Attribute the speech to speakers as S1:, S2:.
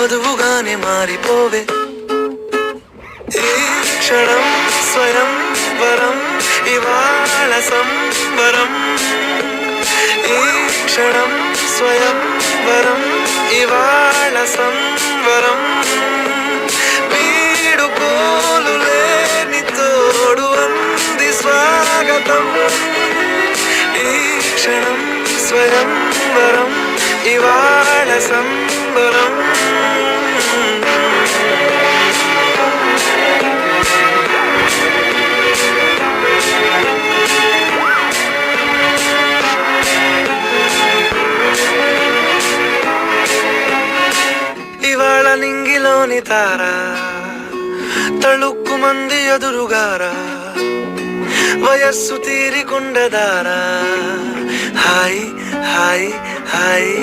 S1: వధువుగానే మారిపోవే. ఈ క్షణం స్వయం వరం, ఇవాళ సంబరం. ఈ క్షణం స్వయం వరం, ఇవాళ సంబరం. వీడుకోలు లేని తోడు అంది స్వాగతం. ఈ క్షణం స్వయం వరం, ఇవాళ సంబరం. ఇవాళ నింగిలోని తారా తళుక్కు మంది ఎదురుగారా, వయస్సు తీరికుండదారా. Hi hi hi